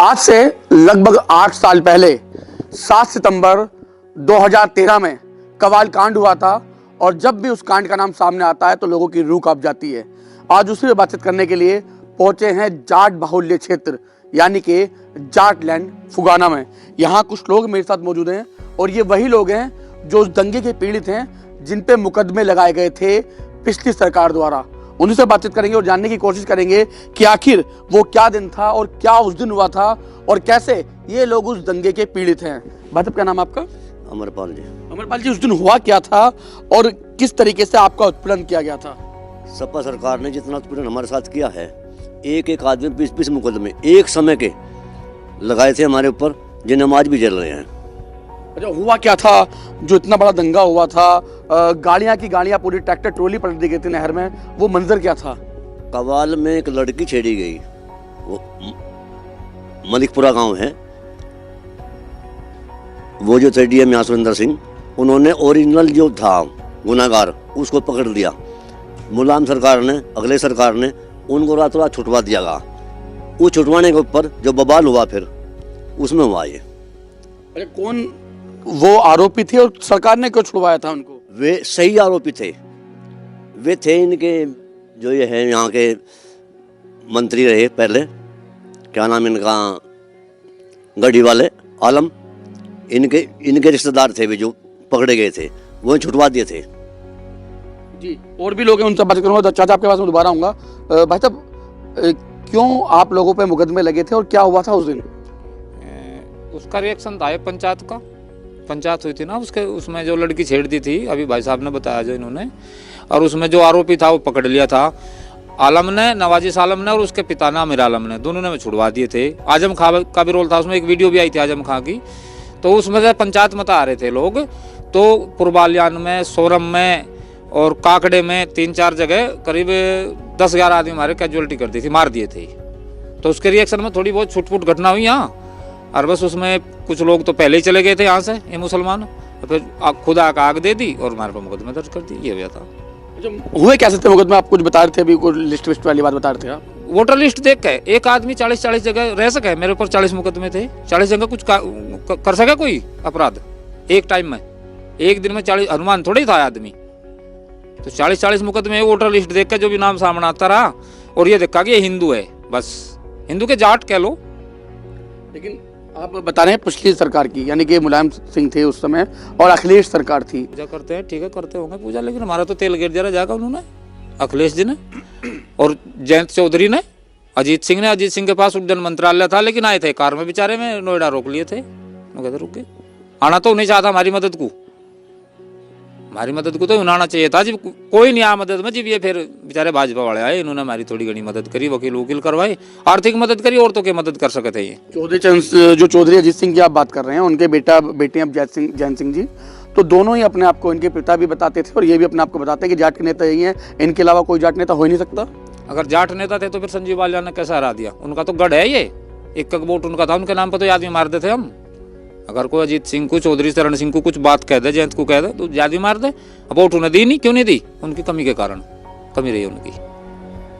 आज से लगभग 8 साल पहले 7 सितंबर 2013 में कवाल कांड हुआ था और जब भी उस कांड का नाम सामने आता है तो लोगों की रूह कांप जाती है। आज उसी में बातचीत करने के लिए पहुंचे हैं जाट बाहुल्य क्षेत्र यानी कि जाट लैंड फुगाना में। यहाँ कुछ लोग मेरे साथ मौजूद हैं और ये वही लोग हैं जो उस दंगे के पीड़ित हैं जिन पे मुकदमे लगाए गए थे पिछली सरकार द्वारा। उन्हीं से बातचीत करेंगे और जानने की कोशिश करेंगे कि आखिर वो क्या दिन था और क्या उस दिन हुआ था और कैसे ये लोग उस दंगे के पीड़ित हैं। भाई साहब क्या नाम आपका? अमरपाल जी। अमरपाल जी, उस दिन हुआ क्या था और किस तरीके से आपका उत्पीड़न किया गया था? सपा सरकार ने जितना उत्पीड़न हमारे साथ किया है, एक एक आदमी 20-20 मुकदमे एक समय के लगाए थे हमारे ऊपर, जिन्हें हम आज भी जल रहे हैं। अच्छा, हुआ क्या था जो इतना बड़ा दंगा हुआ था? गाड़ियां की गाड़ियां, पूरी ट्रैक्टर ट्रॉली पलट दी गई थी नहर में, वो मंजर क्या था? कवाल में एक लड़की छेड़ी गई, वो मलिकपुरा गांव है, वो जो थे डीएम यहाँ सुरेंद्र सिंह, उन्होंने ओरिजिनल जो था गुनाहगार उसको पकड़ लिया। मुलायम सरकार ने, अगले सरकार ने उनको रातों रात छुटवा दिया गया। वो छुटवाने के ऊपर जो बवाल हुआ फिर उसमें हुआ ये। अरे कौन वो आरोपी थे और सरकार ने क्यों छुड़वाया था उनको? वे सही आरोपी थे। वे थे इनके जो ये है यहाँ के मंत्री रहे पहले, क्या नाम इनका, गढ़ी वाले आलम, इनके रिश्तेदार थे वे जो पकड़े गए थे, वो छुटवा दिए थे जी। और भी लोग हैं, उनसे बात करूंगा। चाचा आपके पास मैं दोबारा आऊंगा। भाई साहब, क्यों आप लोगों पे मुकदमे लगे थे और क्या हुआ था उस दिन? उसका रिएक्शन था पंचायत हुई थी ना, उसमें जो लड़की छेड़ दी थी, अभी भाई साहब ने बताया जो इन्होंने, और उसमें जो आरोपी था वो पकड़ लिया था आलम ने, नवाजिश आलम ने, और उसके पिता ने आमिर आलम ने, दोनों ने छुड़वा दिए थे। आजम खां का भी रोल था उसमें, एक वीडियो भी आई थी आजम खां की। तो उसमें से पंचायत मत आ रहे थे लोग, तो पुरबालियान में, सोरम में और काकड़े में 3-4 जगह करीब 10-11 आदमी हमारे कैजुअलिटी कर दी थी, मार दिए थे। तो उसके रिएक्शन में थोड़ी बहुत छुटपुट घटना हुई यहाँ, और बस उसमें कुछ लोग तो पहले ही चले गए थे यहाँ से, ये मुसलमान, फिर खुदा का आग दे दी और हमारे पर मुकदमा दर्ज कर दी। ये हुआ था। हुए कैसे थे मुकदमे? आप कुछ बता रहे थे अभी, कोई लिस्ट विस्ट वाली बात बता रहे थे आप? वोटर लिस्ट देख के एक आदमी 40 जगह रह सके। मेरे ऊपर 40 मुकदमे थे, 40 जगह कुछ कर सके कोई अपराध एक टाइम में, एक दिन में 40? हनुमान थोड़ी था आदमी। तो 40 मुकदमे वोटर लिस्ट देख के जो भी नाम सामने आता रहा, और ये देखा कि ये हिंदू है, बस हिंदू के जाट कह लो। लेकिन आप बता रहे हैं पिछली सरकार की, यानी कि मुलायम सिंह थे उस समय और अखिलेश सरकार थी। पूजा करते हैं, ठीक है, करते होंगे पूजा, लेकिन हमारा तो तेल गिर जरा जाएगा उन्होंने, अखिलेश जी ने और जयंत चौधरी ने। अजीत सिंह के पास उड्डयन मंत्रालय था, लेकिन आए थे कार में बेचारे में, नोएडा रोक लिए थे, कहते रुक गए। आना तो नहीं चाहता हमारी मदद को तो उन्हें आना चाहिए था जी, कोई नहीं आया मदद में जी। ये फिर बेचारे भाजपा वाले आए, इन्होंने हमारी थोड़ी घनी मदद करी, वकील करवाए, आर्थिक मदद करी, और तो क्या मदद कर सके थे। ये चौधरी अजीत सिंह की आप बात कर रहे हैं, उनके बेटे अब जैन सिंह जी, तो दोनों ही अपने आप को, इनके पिता भी बताते थे और ये भी अपने आप को बताते हैं कि जाट के नेता यही हैं, इनके अलावा कोई जाट नेता हो ही नहीं सकता। अगर जाट नेता थे तो फिर संजीव बालियान ने कैसे हरा दिया? उनका तो गढ़ है, ये एक वोट उनका था, उनके नाम पर तो आदमी मार देते हम। अगर कोई अजीत सिंह को, चौधरी चरण सिंह को कुछ बात कह दे, जयंत को कह दे, तो ज्यादा मार दे। अब वोट उन्हें दी नहीं, क्यों नहीं दी? उनकी कमी के कारण कमी रही उनकी।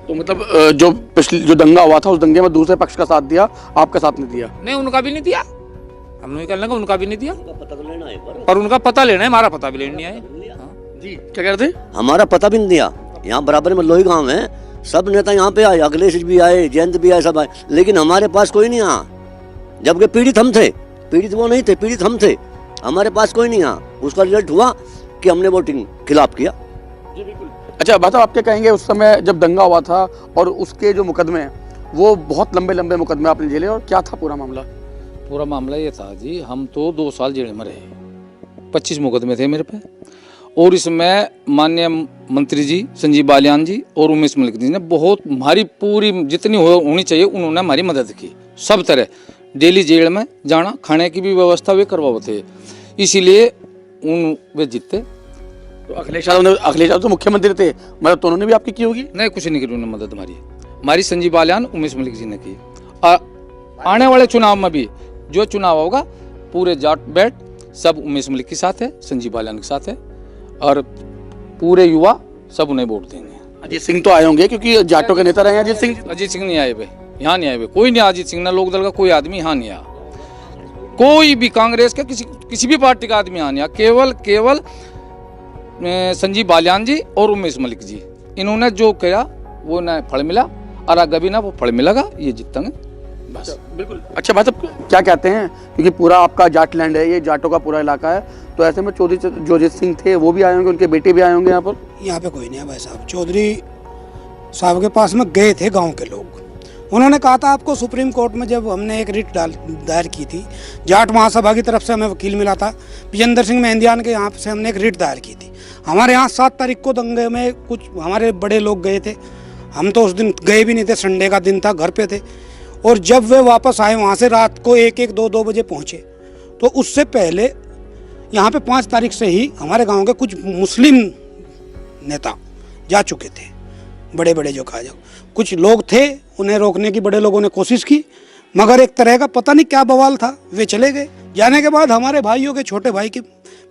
तो मतलब जो दंगा हुआ था, उस दंगे में दूसरे पक्ष का साथ दिया, आपका साथ नहीं दिया? नहीं, उनका भी नहीं दिया, हम नहीं कहने का, उनका भी नहीं दिया, पता तो लेना है पर उनका पता लेना है, हमारा पता भी लेना है जी। क्या कह रहे थे? हमारा पता भी नहीं दिया। यहाँ बराबर में लोही गांव है, सब नेता यहाँ पे आए, अखिलेश भी आए, जयंत भी आए, सब आए, लेकिन हमारे पास कोई नहीं आया। जबकि पीड़ित हम थे, पीड़ित वो नहीं थे, पीड़ित हम थे, हमारे पास कोई नहीं आया। उसका रिजल्ट हुआ कि हमने वोटिंग खिलाफ किया। जी बिल्कुल। अच्छा बताओ, आप क्या कहेंगे उस समय जब दंगा हुआ था और उसके जो मुकदमे हैं वो बहुत लंबे मुकदमे आपने झेले, और क्या था पूरा मामला? पूरा मामला ये था जी, हम तो 2 साल जेल में रहे, 25 मुकदमे थे मेरे पे, और इसमें माननीय मंत्री जी संजीव बालियान जी और उमेश मलिक जी ने बहुत, हमारी पूरी जितनी होनी चाहिए उन्होंने हमारी मदद की, सब तरह। डेली जेल में जाना, खाने की भी व्यवस्था वे करवाते थे, इसीलिए वे जीते। तो अखिलेश यादव तो मुख्यमंत्री थे, मतलब तो उन्होंने भी आपकी की होगी? नहीं, कुछ नहीं की उन्होंने मदद हमारी संजीव बालियान, उमेश मलिक जी ने की। आने वाले चुनाव में भी जो चुनाव होगा, पूरे जाट बैठ सब उमेश मलिक के साथ है, संजीव बालियान के साथ है, और पूरे युवा सब उन्हें वोट देंगे। अजीत सिंह तो आए होंगे क्योंकि जाटों के नेता रहे हैं अजीत सिंह। अजीत सिंह नहीं आए भाई, यहाँ नहीं आए हुए, कोई नहीं। अजीत सिंह ना लोक दल का कोई आदमी यहाँ नहीं आया, कोई भी कांग्रेस का किसी भी पार्टी का आदमी यहाँ नहीं आया। केवल संजीव बालियान जी और उमेश मलिक जी, इन्होंने जो किया वो ना फल मिला, और आगे भी ना वो फल मिलेगा, ये जीतेंगे बस। बिल्कुल। अच्छा भाई साहब क्या कहते हैं, क्योंकि पूरा आपका जाट लैंड है, ये जाटों का पूरा इलाका है, तो ऐसे में चौधरी जोजित सिंह थे, वो भी आए होंगे, उनके बेटे भी आए होंगे यहाँ पर? यहाँ पे कोई नहीं है भाई साहब। चौधरी साहब के पास में गए थे गांव के लोग, उन्होंने कहा था आपको सुप्रीम कोर्ट में जब हमने एक रिट दायर की थी, जाट महासभा की तरफ से हमें वकील मिला था, विजेंद्र सिंह मेहंदियान के यहाँ से हमने एक रिट दायर की थी। हमारे यहाँ 7 तारीख को दंगे में कुछ हमारे बड़े लोग गए थे, हम तो उस दिन गए भी नहीं थे, संडे का दिन था, घर पे थे। और जब वे वापस आए वहाँ से रात को 1-1, 2-2 बजे पहुँचे, तो उससे पहले यहाँ पे 5 तारीख से ही हमारे गाँव के कुछ मुस्लिम नेता जा चुके थे, बड़े बड़े जो कहा जाओ, कुछ लोग थे, उन्हें रोकने की बड़े लोगों ने कोशिश की, मगर एक तरह का पता नहीं क्या बवाल था, वे चले गए। जाने के बाद हमारे भाइयों के, छोटे भाई के,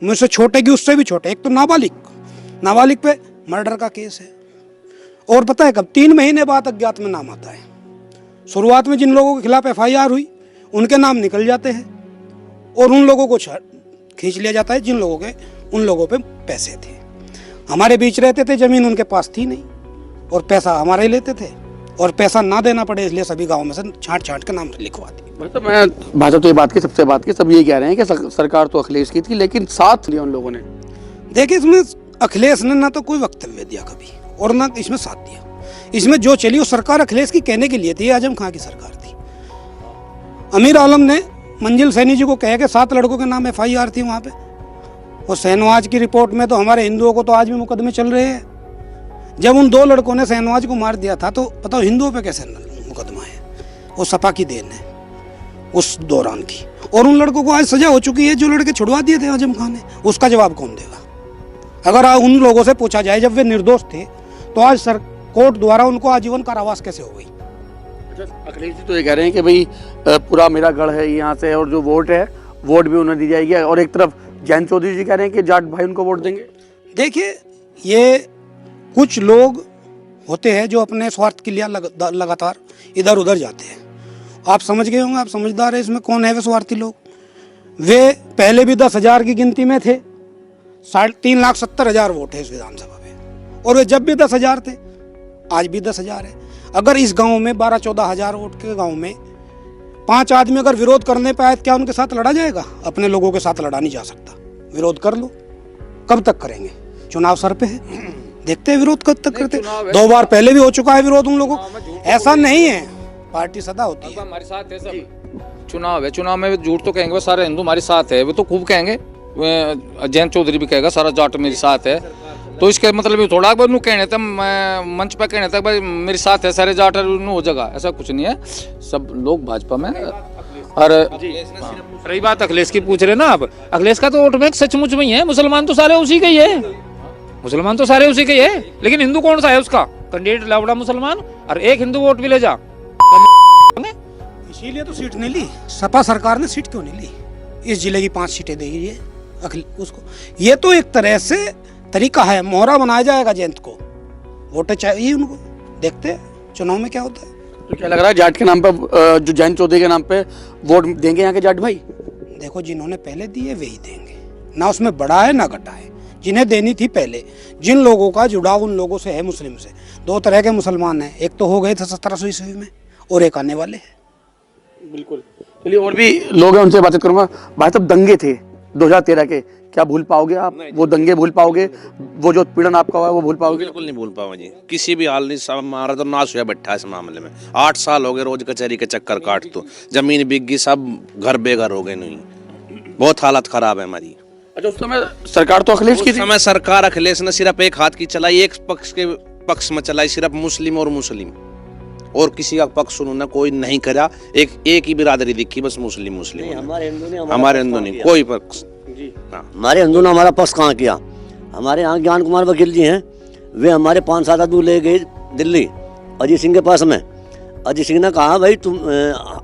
मुझसे छोटे की उससे भी छोटे, एक तो नाबालिग पे मर्डर का केस है। और पता है कब? 3 महीने बाद अज्ञात में नाम आता है। शुरुआत में जिन लोगों के खिलाफ FIR हुई उनके नाम निकल जाते हैं, और उन लोगों को खींच लिया जाता है जिन लोगों के, उन लोगों पे पैसे थे। हमारे बीच रहते थे, जमीन उनके पास थी नहीं, और पैसा हमारे ही लेते थे, और पैसा ना देना पड़े इसलिए सभी गाँव में से छांट के नाम लिखवा दिए। मतलब मैं भाजपा तो ये बात की सबसे बात की, सब ये कह रहे हैं कि सरकार तो अखिलेश की थी, लेकिन साथ लिया उन लोगों ने। देखिए, इसमें अखिलेश ने ना तो कोई वक्तव्य दिया कभी, और ना इसमें साथ दिया। इसमें जो चली वो सरकार अखिलेश की कहने के लिए थी, आजम खां की सरकार थी। अमीर आलम ने मंजिल सैनी जी को कह के 7 लड़कों के नाम FIR थी वहाँ पे, और शहनवाज की रिपोर्ट में तो हमारे हिंदुओं को तो आज भी मुकदमे चल रहे हैं। जब उन 2 लड़कों ने शहनवाज को मार दिया था, तो बताओ हिंदुओं पे कैसे मुकदमा है? वो सपा की देन है उस दौरान की, और उन लड़कों को आज सजा हो चुकी है। जो लड़के छुड़वा दिए थे आजम खान ने, उसका जवाब कौन देगा? अगर उन लोगों से पूछा जाए जब वे निर्दोष थे, तो आज कोर्ट द्वारा उनको आजीवन कारावास कैसे हो गई? अखिलेश जी तो ये कह रहे हैं कि भाई पूरा मेरा गढ़ है यहाँ से, और जो वोट है वोट भी उन्हें दी जाएगी, और एक तरफ जयंत चौधरी जी कह रहे हैं कि जाट भाई उनको वोट देंगे। देखिए, ये कुछ लोग होते हैं जो अपने स्वार्थ के लिए लगातार इधर उधर जाते हैं। आप समझ गए होंगे, आप समझदार हैं, इसमें कौन है वे स्वार्थी लोग? वे पहले भी 10,000 की गिनती में थे, 3,70,000 वोट है इस विधानसभा में, और वे जब भी 10,000 थे, आज भी 10,000 है। अगर इस गांव में 12-14 हज़ार वोट के गांव में 5 आदमी अगर विरोध करने पे आए, क्या उनके साथ लड़ा जाएगा? अपने लोगों के साथ लड़ा नहीं जा सकता। विरोध कर लो, कब तक करेंगे? चुनाव सर पे है, देखते हैं विरोध कब तक करते। 2 बार पहले भी हो चुका है विरोध उन लोगों, ऐसा नहीं है, पार्टी सदा होती है। हमारे साथ है सब। चुनाव है, चुनाव में झूठ तो कहेंगे, सारे हिंदू हमारे साथ है, वो तो खूब कहेंगे। जयंत चौधरी भी कहेगा सारा जाट मेरे साथ है, तो इसके मतलब थोड़ा कहने तक मंच पर कहने तक भाई मेरे साथ है सारे जाट हो जगह, ऐसा कुछ नहीं है। सब लोग भाजपा में। और रही बात अखिलेश की पूछ रहे ना आप, अखिलेश का तो वोट बैंक सचमुच में ही है, मुसलमान तो सारे उसी के ही है, मुसलमान तो सारे उसी के ही है, लेकिन हिंदू कौन सा है उसका? कैंडिडेट लावड़ा मुसलमान, और एक हिंदू वोट भी ले जा। इसीलिए तो सीट नहीं ली सपा सरकार ने। सीट क्यों नहीं ली? इस जिले की 5 सीटें देगी ये उसको। ये तो एक तरह से तरीका है, मोहरा बनाया जाएगा जयंत को, वोटें चाहिए उनको, देखते हैं चुनाव में क्या होता है। तो क्या लग रहा है जाट के नाम पर, जो जयंत चौधरी के नाम पे वोट देंगे यहाँ के जाट भाई? देखो, जिन्होंने पहले दिए वे ही देंगे, ना उसमें बढ़ा है ना घटा है। जिन्हें देनी थी पहले, जिन लोगों का जुड़ाव उन लोगों से है, मुस्लिम से, 2 तरह के मुसलमान हैं, एक तो हो गए थे 1700 ईस्वी में, और एक आने वाले हैं। बिल्कुल। चलिए, और भी लोग हैं, उनसे बातचीत करूंगा। भाई साहब, दंगे थे 2013 के, क्या भूल पाओगे आप? वो दंगे भूल पाओगे? वो जो उत्पीड़न आपका हुआ है वो भूल पाओगे? बिल्कुल नहीं भूल पाऊंगा जी, किसी भी हाल नहीं। सब हमारा तो नाश हुआ बैठा इस मामले में। 8 साल हो गए रोज कचहरी के चक्कर काट, तो जमीन बिक गई, सब घर बेघर हो गए। नहीं, बहुत हालत खराब है हमारी। अच्छा, उस समय सरकार तो अखिलेश की थी? समय सरकार अखिलेश ने सिर्फ एक हाथ की चलाई, एक पक्ष के पक्ष में चलाई, सिर्फ मुस्लिम, और किसी का पक्ष उन्होंने कोई नहीं करा। एक ही बिरादरी दिखी, बस मुस्लिम। हमारे हिंदू ने कोई पक्ष। हमारे हिंदू ने हमारा पक्ष कहाँ किया? हमारे यहाँ ज्ञान कुमार वकील जी हैं, वे हमारे 5-7 आदमी ले गए दिल्ली अजीत सिंह के पास में। अजीत सिंह ने कहा, भाई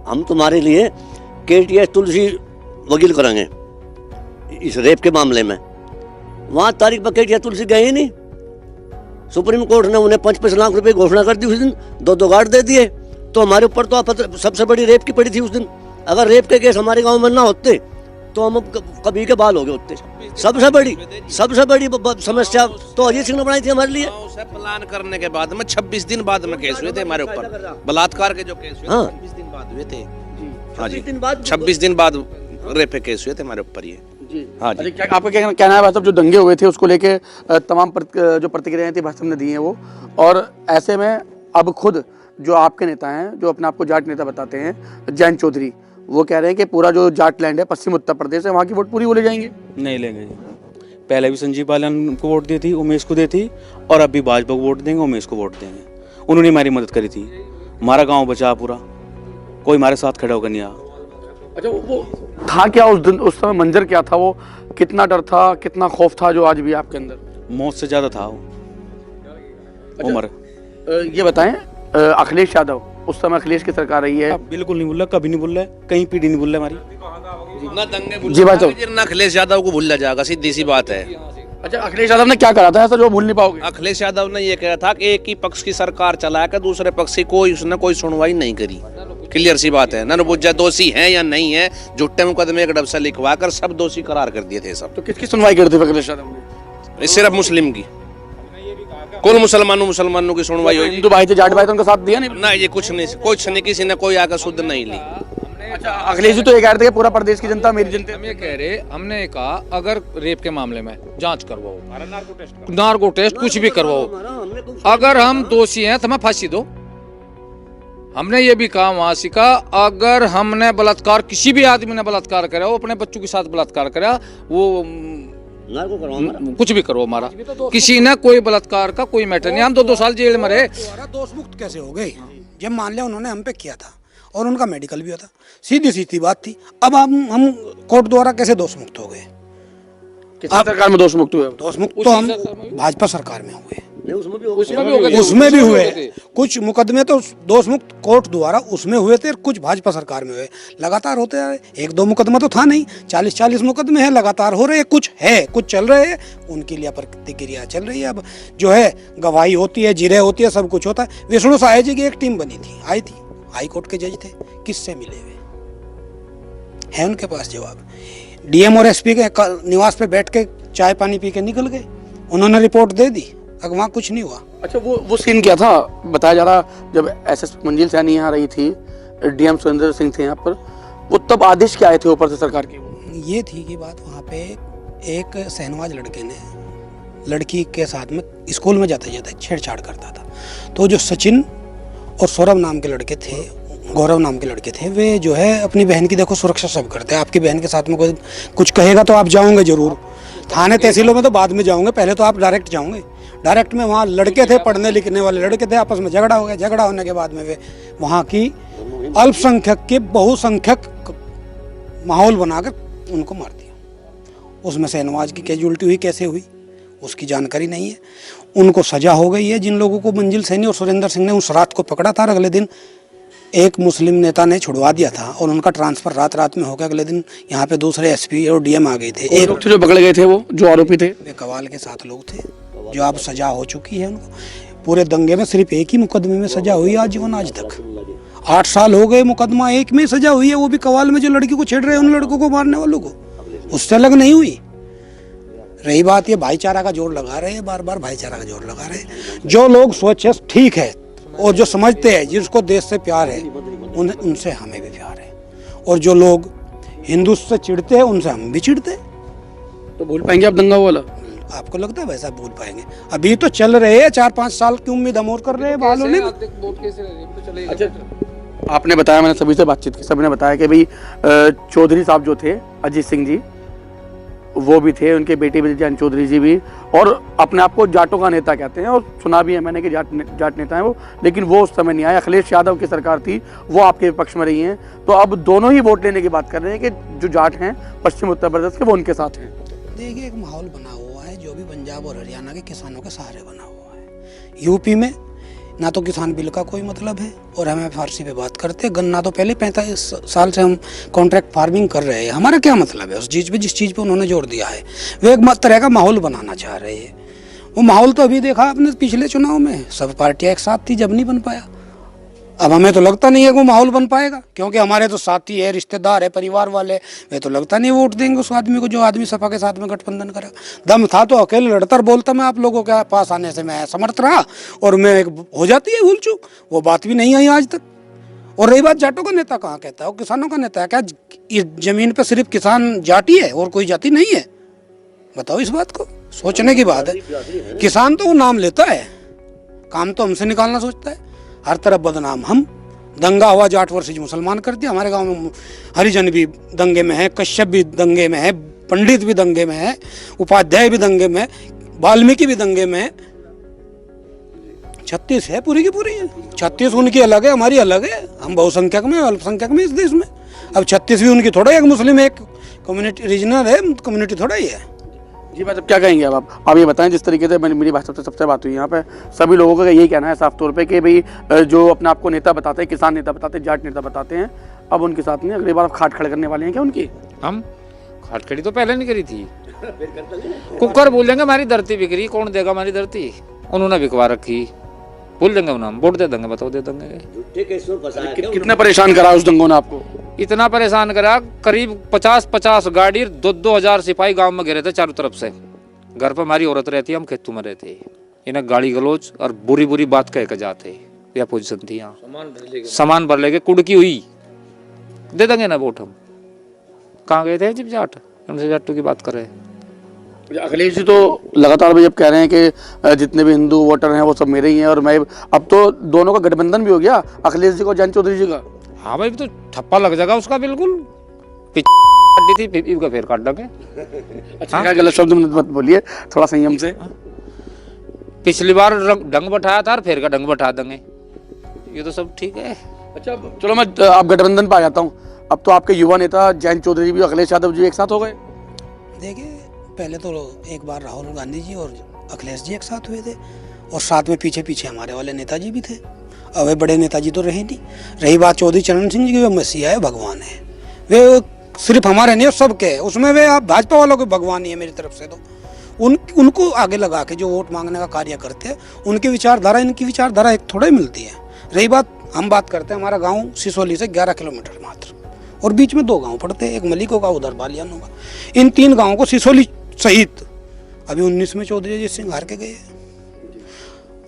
हम तुम्हारे लिए KTS तुलसी वकील करेंगे इस रेप के मामले में। वहाँ तारीख पर KTS तुलसी गए ही नहीं। सुप्रीम कोर्ट ने उन्हें 25 लाख रुपए घोषणा कर दी उस दिन, 2 गार्ड दे दिए, तो हमारे ऊपर तो आफत सबसे बड़ी रेप की पड़ी थी उस दिन। अगर रेप के केस हमारे गांव में ना होते तो हम कभी के बाल हो गए होते। सबसे बड़ी समस्या तो अजीत सिंह ने बनाई थी हमारे लिए। उसे प्लान करने के बाद में 26 दिन बाद में केस हुए थे हमारे ऊपर, बलात्कार के जो केस हुए 26 दिन बाद हुए थे। हाँ जी, 26 दिन बाद रेप के केस हुए थे हमारे ऊपर ये। हाँ जी। क्या आपका कहना है भाई साहब, जो दंगे हुए थे उसको लेके तमाम जो प्रतिक्रियाएं थी भाई साहब ने दी हैं वो, और ऐसे में अब खुद जो आपके नेता हैं, जो अपने आप को जाट नेता बताते हैं, जयंत चौधरी, वो कह रहे हैं कि पूरा जो जाट लैंड है पश्चिम उत्तर प्रदेश है, वहाँ की वोट पूरी वो ले जाएंगे। नहीं लेंगे जी। पहले भी संजीव बालियान को वोट दी थी, उमेश को दी थी, और अब भी भाजपा को वोट देंगे, उमेश को वोट देंगे। उन्होंने हमारी मदद करी थी, हमारा गांव बचा पूरा, कोई हमारे साथ खड़ा होकर नहीं आया। अच्छा, वो था क्या उस दिन, उस समय मंजर क्या था, वो कितना डर था, कितना खौफ था जो आज भी आपके अंदर? मौत से ज़्यादा था वो। उमर ये बताएं, अखिलेश यादव, उस समय अखिलेश की सरकार रही है। बिल्कुल नहीं भूल रहा, कभी नहीं भूल रहा, कहीं पीढ़ी नहीं भूल रहा हमारी। ना दंगे भूल जी भाई साहब। ना अखिलेश यादव को भूला जाएगा, सीधी सी बात है। अच्छा, अखिलेश यादव ने क्या करा था ऐसा जो भूल नहीं पाओगे? अखिलेश यादव ने ये कहा था कि एक ही पक्ष की सरकार चला कर दूसरे पक्ष की उसने कोई सुनवाई नहीं करी। क्लियर सी बात है, ननबुज्जा दोषी है या नहीं है, झूठे मुकदमे एक डब से लिखवा कर सब दोषी करार कर दिए थे सब। तो किसकी सुनवाई करते थे अखिलेश यादव ने? सिर्फ मुस्लिम की, कुल मुसलमानों की सुनवाई हुई। हिंदू भाई थे, जाट भाई थे, उनका साथ दिया नहीं? ना, ये कुछ नहीं, किसी ने कोई आकर शुद्ध नहीं ली। अच्छा, अखिलेश जी तो ये कह रहे थे कि पूरा प्रदेश की जनता मेरी जनता। हम ये कह रहे, हमने कहा अगर रेप के मामले में जांच करवाओ, नार्को टेस्ट कुछ भी करवाओ, अगर हम दोषी हैं तो हमें फांसी दो। हमने ये भी कहा वहां से का, अगर हमने बलात्कार, किसी भी आदमी ने बलात्कार करा, वो अपने बच्चों के साथ बलात्कार करा, वो कुछ भी करो हमारा, किसी ने कोई बलात्कार का कोई मैटर नहीं, हम 2 साल जेल में रहे। दोष मुक्त कैसे हो गए जब मान लिया उन्होंने हम पे किया था और उनका मेडिकल भी होता? सीधी बात थी। अब हम कोर्ट द्वारा कैसे दोष मुक्त हो गए? किसी सरकार में दोष मुक्त हुए? दोष मुक्त तो हम भाजपा सरकार में हुए, उसमें उसमें भी हुए। कुछ मुकदमे तो दोष मुक्त कोर्ट द्वारा उसमें हुए थे, कुछ भाजपा सरकार में हुए। लगातार होते रहे, 1-2 मुकदमा तो था नहीं, 40-40 मुकदमे हैं, लगातार हो रहे हैं। कुछ है, कुछ चल रहे हैं, उनके लिए प्रतिक्रिया चल रही है। अब जो है गवाही होती है, जिरह होती है, सब कुछ होता है। विष्णु सहाय जी की एक टीम बनी थी, आई थी, हाई कोर्ट के जज थे, किससे मिले हुए है? उनके पास जवाब। डीएम और एसपी के निवास पे बैठ के चाय पानी पी के निकल गए, उन्होंने रिपोर्ट दे दी, अब वहाँ कुछ नहीं हुआ। अच्छा, वो सीन क्या था बताया जा रहा, जब एसएस मंजिल सैनी यहाँ रही थी, डीएम सुरेंद्र सिंह थे यहाँ पर, वो तब आदेश क्या आए थे ऊपर से सरकार के? ये थी कि बात वहाँ पे एक शहनवाज लड़के ने लड़की के साथ में स्कूल में जाते जाते छेड़छाड़ करता था, तो जो सचिन और सौरभ नाम के लड़के थे, गौरव नाम के लड़के थे, वे जो है अपनी बहन की देखो सुरक्षा सब करते हैं। आपकी बहन के साथ में कोई कुछ कहेगा तो आप जाओगे जरूर, थाने तहसीलों में तो बाद में जाओगे, पहले तो आप डायरेक्ट जाओगे। डायरेक्ट में वहाँ लड़के थे, पढ़ने लिखने वाले लड़के थे, आपस में झगड़ा हो गया। झगड़ा होने के बाद में वे वहाँ की अल्पसंख्यक के बहुसंख्यक माहौल बनाकर उनको मार दिया। उसमें शहनवाज की कैजुअल्टी हुई, कैसे हुई उसकी जानकारी नहीं है। उनको सजा हो गई है। जिन लोगों को मंजिल सैनी और सुरेंद्र सिंह ने उस रात को पकड़ा था, अगले दिन एक मुस्लिम नेता ने छुड़वा दिया था और उनका ट्रांसफर रात में हो गया। अगले दिन यहाँ पे दूसरे एसपी और डीएम आ गए थे। एक लोग थे जो पकड़े गए थे, वो जो आरोपी थे, वे कवाल के 7 लोग थे, जो अब सजा हो चुकी है उनको। पूरे दंगे में सिर्फ एक ही मुकदमे में सजा हुई आजीवन, आज तक 8 साल हो गए, मुकदमा एक में सजा हुई है, वो भी कवाल में जो लड़की को छेड़ रहे हैं, उन लड़कों को मारने वालों को, उससे अलग नहीं हुई। रही बात ये भाईचारा का जोर लगा रहे हैं, बार बार भाईचारा का जोर लगा रहे हैं। जो लोग सोचे ठीक है और जो समझते हैं, जिसको देश से प्यार है, उनसे हमें भी प्यार है। और जो लोग हिंदू से चिढ़ते हैं, उनसे हम भी चिढ़ते हैं। तो भूल पाएंगे आप दंगा वाला? आपको लगता है वैसा भूल पाएंगे? अभी तो चल रहे हैं, 4-5 साल की उम्मीद हम और कर रहे हैं बालों ने। अच्छा, आपने बताया, मैंने सभी से बातचीत की, सभी ने बताया कि भाई चौधरी साहब जो थे, अजीत सिंह जी, वो भी थे, उनके बेटे भी जयंत चौधरी जी भी, और अपने आप को जाटों का नेता कहते हैं, और सुना भी है मैंने कि जाट नेता हैं वो, लेकिन वो उस समय नहीं आए। अखिलेश यादव की सरकार थी, वो आपके विपक्ष में रही हैं, तो अब दोनों ही वोट लेने की बात कर रहे हैं कि जो जाट हैं पश्चिम उत्तर प्रदेश के, वो उनके साथ हैं। देखिए, एक माहौल बना हुआ है जो भी पंजाब और हरियाणा के किसानों के सहारे बना हुआ है। यूपी में ना तो किसान बिल का कोई मतलब है, और हमें फारसी पे बात करते हैं। गन्ना तो पहले 45 साल से हम कॉन्ट्रैक्ट फार्मिंग कर रहे हैं, हमारा क्या मतलब है उस चीज़ पे, जिस चीज़ पे उन्होंने जोर दिया है। वे एक तरह का माहौल बनाना चाह रहे हैं। वो माहौल तो अभी देखा आपने पिछले चुनाव में, सब पार्टियां एक साथ थी, जब नहीं बन पाया। अब हमें तो लगता नहीं है कि वो माहौल बन पाएगा, क्योंकि हमारे तो साथी है, रिश्तेदार है, परिवार वाले, वे तो लगता नहीं वोट देंगे उस आदमी को जो आदमी सपा के साथ में गठबंधन करा। दम था तो अकेले लड़ता बोलता मैं आप लोगों के पास आने से मैं समर्थ रहा, और मैं एक हो जाती है भूल चूक, वो बात भी नहीं आई आज तक। और रही बात जाटों का नेता कहाँ कहता है, वो किसानों का नेता है क्या? इस जमीन पर सिर्फ किसान जाति है और कोई जाति नहीं है? बताओ इस बात को, सोचने की बात है। किसान तो वो नाम लेता है, काम तो हमसे निकालना सोचता है। हर तरफ बदनाम हम, दंगा हुआ जाट वर्सेज मुसलमान कर दिया। हमारे गांव में हरिजन भी दंगे में है, कश्यप भी दंगे में है, पंडित भी दंगे में है, उपाध्याय भी दंगे में है, वाल्मीकि भी दंगे में है। 36 है पूरी की पूरी है। 36 उनकी अलग है, हमारी अलग है। हम बहुसंख्यक में, अल्पसंख्यक में इस देश में। अब 36 भी उनकी थोड़ा, एक मुस्लिम एक कम्युनिटी रीजनल है, कम्युनिटी थोड़ा ही है। जी मतलब क्या कहेंगे अब आप ये बताएं, जिस तरीके से मेरी भाई सबसे बात हुई यहाँ पे, सभी लोगों का यही कहना है साफ तौर पे कि भाई जो अपने आप को नेता बताते हैं, किसान नेता बताते हैं, जाट नेता बताते हैं, अब उनके साथ में अगली बार आप खाट खड़े करने वाले हैं क्या उनकी? हम खाट खड़ी तो पहले नहीं करी थी। कुकर बोल देंगे हमारी धरती बिक्री, कौन देगा हमारी धरती? उन्होंने बिकवा रखी, बोल देंगे उन्हें हम वोट दे देंगे, बताओ दे देंगे। कितने परेशान करा उस दंगों ने आपको? इतना परेशान करा, करीब 50 गाड़ी, 2-2 हजार सिपाही गांव में घिरे थे चारों तरफ से। घर पर हमारी औरत रहती है, हम खेतों में रहते, इन्हें गाली गलोच और बुरी बुरी बात कह के जाते। यह पोजीशन थी यहाँ, सामान भर लेके कुड़की हुई, दे देंगे ना वोट हम। कहाँ गए थे जब जाट, उनसे जाटू की बात कर रहे हैं। अखिलेश जी तो लगातार भाई अब कह रहे हैं कि जितने भी हिंदू वोटर हैं वो सब मेरे ही हैं, और मैं अब तो दोनों का गठबंधन भी हो गया, अखिलेश जी को जैन चौधरी जी का। हाँ भाई, तो ठप्पा लग जाएगा उसका बिल्कुल। थी फिर का फेर काट देंगे। अच्छा क्या गलत शब्द मत बोलिए, थोड़ा संयम से। पिछली बार ढंग बैठाया था, फेर का ढंग बैठा देंगे, ये तो सब ठीक है। अच्छा चलो मैं आप गठबंधन पे आ जाता हूँ। अब तो आपके युवा नेता जैन चौधरी भी अखिलेश यादव जी एक साथ हो गए। देखिए पहले तो एक बार राहुल गांधी जी और अखिलेश जी एक साथ हुए थे, और साथ में पीछे पीछे हमारे वाले नेताजी भी थे। अब वे बड़े नेताजी तो रहे नहीं। रही बात चौधरी चरण सिंह जी की, वे मसीहा है, भगवान है। वे सिर्फ हमारे नहीं, सबके है। उसमें वे आप भाजपा वालों के भगवान ही है मेरी तरफ से। तो उनको आगे लगा के जो वोट मांगने का कार्य करते हैं, उनकी विचारधारा इनकी विचारधारा एक थोड़ा ही मिलती है। रही बात, हम बात करते हैं, हमारा गाँव सिसोली से 11 किलोमीटर मात्र, और बीच में 2 गाँव पड़ते हैं, एक मलिकों का, उधर बालियानों का। इन 3 गाँवों को सिसोली सहित अभी 19 में चौधरी अजीत सिंह हार के गए।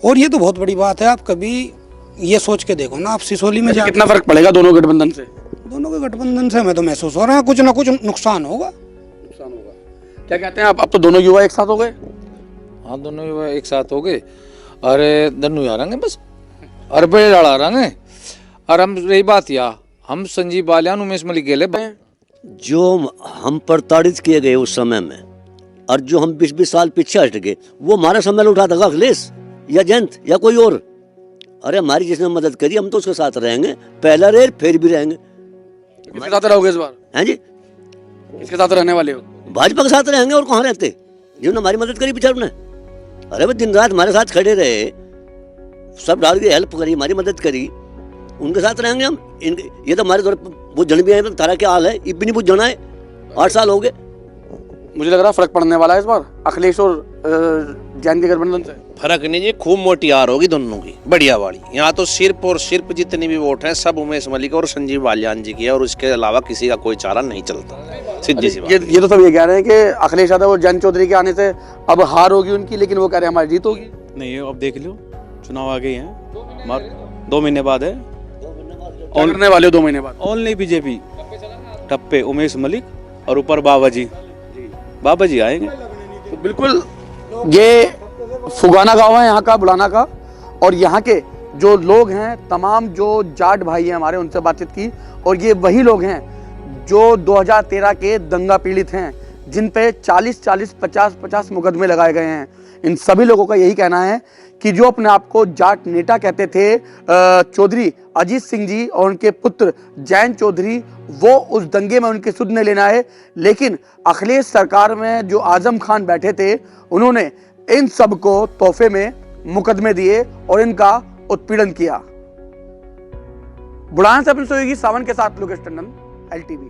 और ये तो बहुत बड़ी बात है। आप कभी ये सोच के देखो ना, आप सिसोली में कितना फर्क पड़ेगा दोनों गठबंधन से? दोनों के गठबंधन से हमें तो महसूस हो रहा है कुछ ना कुछ नुकसान होगा। क्या कहते हैं आप? अब तो दोनों युवा एक साथ हो गए। हाँ दोनों युवा एक साथ हो गए। अरे दोनों यारेंगे बस, अरे बड़े लड़ा रहेंगे। और हम रही बात या हम संजीव बालियान, उमेश मलिक गेले, जो हम प्रताड़ित किए गए उस समय में, और जो हम 20-20 साल पीछे हट गए, वो हमारा समय उठा था अखिलेश या जयंत या कोई और। अरे हमारी जिसने मदद करी, हम तो उसके साथ रहेंगे, पहला रहे फिर भी रहेंगे। किसके साथ रहोगे इस बार? हैं जी, किसके साथ रहने वाले हो? भाजपा के साथ रहेंगे, और कहाँ रहते जिन्होंने हमारी मदद करी बेचारों ने। अरे वो दिन रात हमारे साथ खड़े रहे, सब डाल के हेल्प करी, हमारी मदद करी, उनके साथ रहेंगे हम। ये तो हमारे बुझ जन भी है, तारा क्या हाल है, ये भी नहीं बुझ जाना है। 8 साल हो गए। मुझे लग रहा है फर्क पड़ने वाला है इस बार अखिलेश और जैन के गठबंधन से। फर्क नहीं जी, खूब मोटी हार होगी दोनों की, बढ़िया वाली। यहाँ तो सिर्फ और सिर्फ जितने भी वोट हैं सब उमेश मलिक और संजीव बालियान जी की है, और उसके अलावा किसी का कोई चारा नहीं चलता। सीधी सी बात। ये तो सब ये कह रहे हैं कि अखिलेश यादव और जैन चौधरी के आने से अब हार होगी उनकी, लेकिन वो कह रहे हैं हमारी जीत होगी। नहीं अब देख लो, चुनाव आ गए हैं, 2 महीने बाद है। करने वाले हो 2 महीने बाद। ओनली बीजेपी टप्पे उमेश मलिक और ऊपर बाबा जी आएंगे। तो बिल्कुल ये फुगाना गांव है यहाँ का, बुलाना का, और यहाँ के जो लोग हैं, तमाम जो जाट भाई हैं हमारे, उनसे बातचीत की, और ये वही लोग हैं जो 2013 के दंगा पीड़ित हैं, जिन पे 40-40, 50-50 मुकदमे लगाए गए हैं। इन सभी लोगों का यही कहना है कि जो अपने आप को जाट नेता कहते थे चौधरी अजीत सिंह जी और उनके पुत्र जैन चौधरी, वो उस दंगे में उनके सुध नहीं लेना है। लेकिन अखिलेश सरकार में जो आजम खान बैठे थे, उन्होंने इन सब को तोहफे में मुकदमे दिए और इनका उत्पीड़न किया। बुढ़ान से अपनी सहयोगी सावन के साथ लोकेश टंडन, LTV।